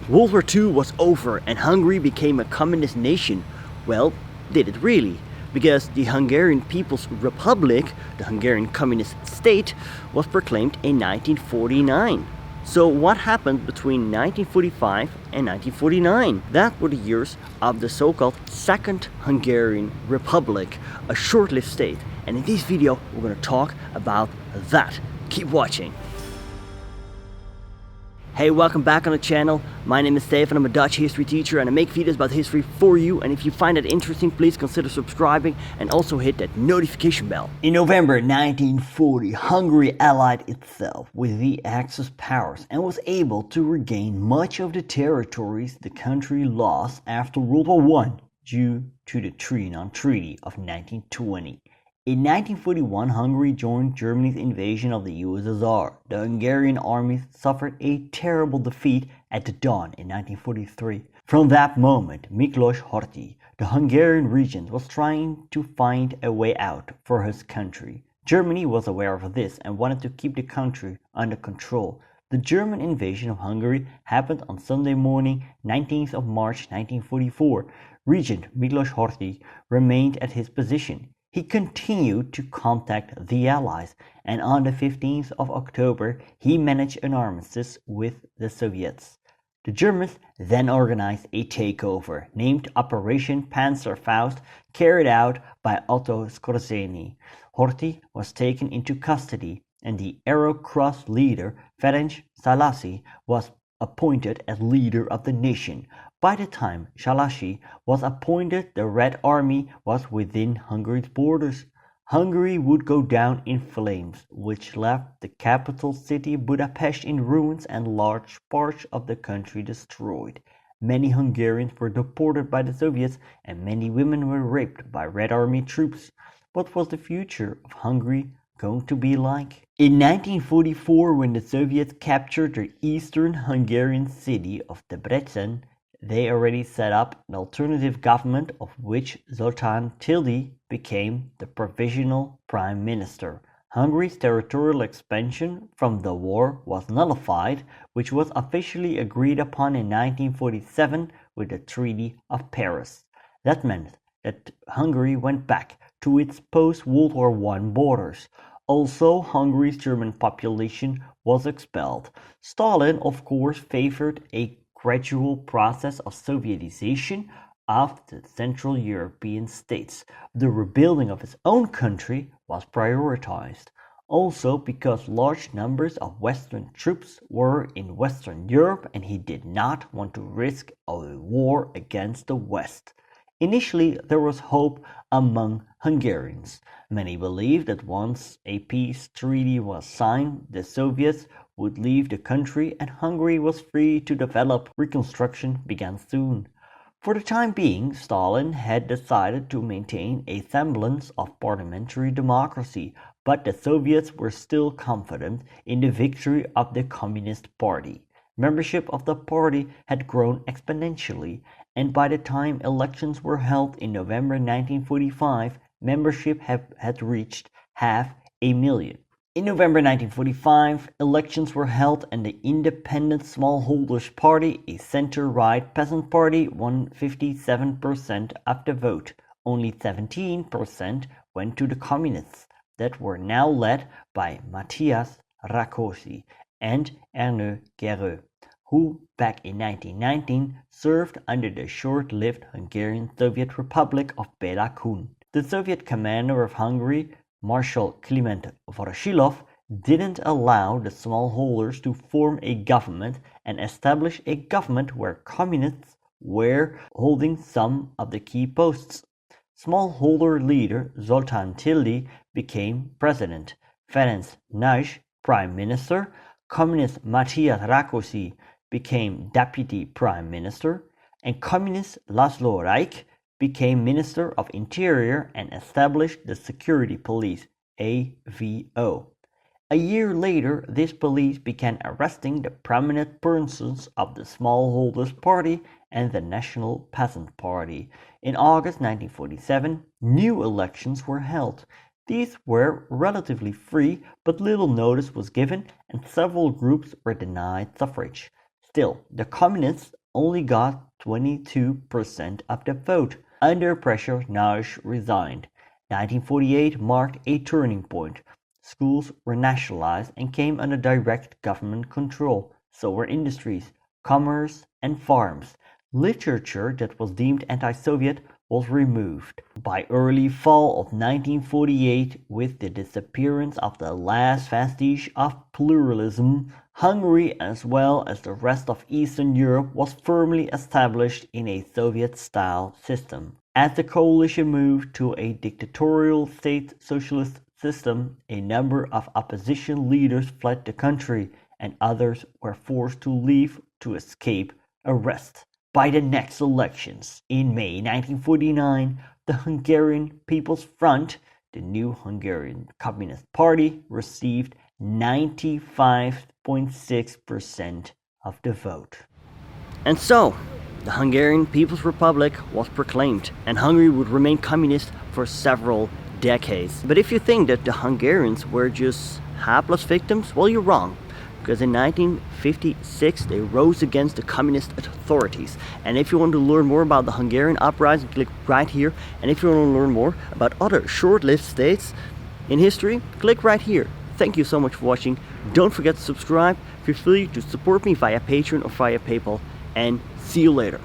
World War II was over and Hungary became a communist nation. Well, did it really? Because the Hungarian People's Republic, the Hungarian Communist State, was proclaimed in 1949. So what happened between 1945 and 1949? That were the years of the so-called Second Hungarian Republic, a short-lived state. And in this video, we're going to talk about that. Keep watching. Hey, welcome back on the channel. My name is Stefan, I'm a Dutch history teacher and I make videos about history for you, and if you find it interesting, please consider subscribing and also hit that notification bell. In November 1940, Hungary allied itself with the Axis powers and was able to regain much of the territories the country lost after World War I due to the Trianon Treaty of 1920. In 1941, Hungary joined Germany's invasion of the USSR. The Hungarian armies suffered a terrible defeat at the Don in 1943. From that moment, Miklós Horthy, the Hungarian regent, was trying to find a way out for his country. Germany was aware of this and wanted to keep the country under control. The German invasion of Hungary happened on Sunday morning, 19th of March 1944. Regent Miklós Horthy remained at his position. He continued to contact the Allies, and on the 15th of October, he managed an armistice with the Soviets. The Germans then organized a takeover, named Operation Panzerfaust, carried out by Otto Skorzeny. Horthy was taken into custody, and the Arrow Cross leader, Ferenc Szálasi, was appointed as leader of the nation. By the time Szálasi was appointed, the Red Army was within Hungary's borders. Hungary would go down in flames, which left the capital city Budapest in ruins and large parts of the country destroyed. Many Hungarians were deported by the Soviets and many women were raped by Red Army troops. What was the future of Hungary going to be like? In 1944, when the Soviets captured the eastern Hungarian city of Debrecen, they already set up an alternative government of which Zoltan Tildy became the provisional prime minister. Hungary's territorial expansion from the war was nullified, which was officially agreed upon in 1947 with the Treaty of Paris. That meant that Hungary went back to its post-World War I borders. Also, Hungary's German population was expelled. Stalin, of course, favored a gradual process of Sovietization of the Central European states. The rebuilding of his own country was prioritized. Also, because large numbers of Western troops were in Western Europe and he did not want to risk a war against the West. Initially, there was hope among Hungarians. Many believed that once a peace treaty was signed, the Soviets would leave the country and Hungary was free to develop. Reconstruction began soon. For the time being, Stalin had decided to maintain a semblance of parliamentary democracy, but the Soviets were still confident in the victory of the Communist Party. Membership of the party had grown exponentially, and by the time elections were held in November 1945, membership had reached 500,000. In November 1945, elections were held and the Independent Smallholders Party, a center-right peasant party, won 57% of the vote. Only 17% went to the Communists, that were now led by Matthias Rákosi and Ernő Gerő, who back in 1919 served under the short-lived Hungarian Soviet Republic of Béla Kun. The Soviet commander of Hungary, Marshal Kliment Voroshilov, didn't allow the smallholders to form a government and establish a government where communists were holding some of the key posts. Smallholder leader Zoltan Tildy became president, Ferenc prime minister, communist Matthias Rákosi became deputy prime minister, and communist László Rajk became Minister of Interior and established the Security Police, AVO. A year later, this police began arresting the prominent persons of the Smallholders Party and the National Peasant Party. In August 1947, new elections were held. These were relatively free, but little notice was given and several groups were denied suffrage. Still, the communists only got 22% of the vote. Under pressure, Nash resigned. 1948 marked a turning point. Schools were nationalized and came under direct government control. So were industries, commerce, and farms. Literature that was deemed anti-Soviet was removed. By early fall of 1948, with the disappearance of the last vestige of pluralism, Hungary, as well as the rest of Eastern Europe, was firmly established in a Soviet-style system. As the coalition moved to a dictatorial state socialist system, a number of opposition leaders fled the country, and others were forced to leave to escape arrest. By the next elections, in May 1949, the Hungarian People's Front, the new Hungarian Communist Party, received 95.6% of the vote. And so, the Hungarian People's Republic was proclaimed, and Hungary would remain communist for several decades. But if you think that the Hungarians were just hapless victims, well, you're wrong. Because in 1956 they rose against the communist authorities. And if you want to learn more about the Hungarian uprising, click right here. And if you want to learn more about other short-lived states in history, click right here. Thank you so much for watching. Don't forget to subscribe. Feel free to support me via Patreon or via PayPal. And see you later.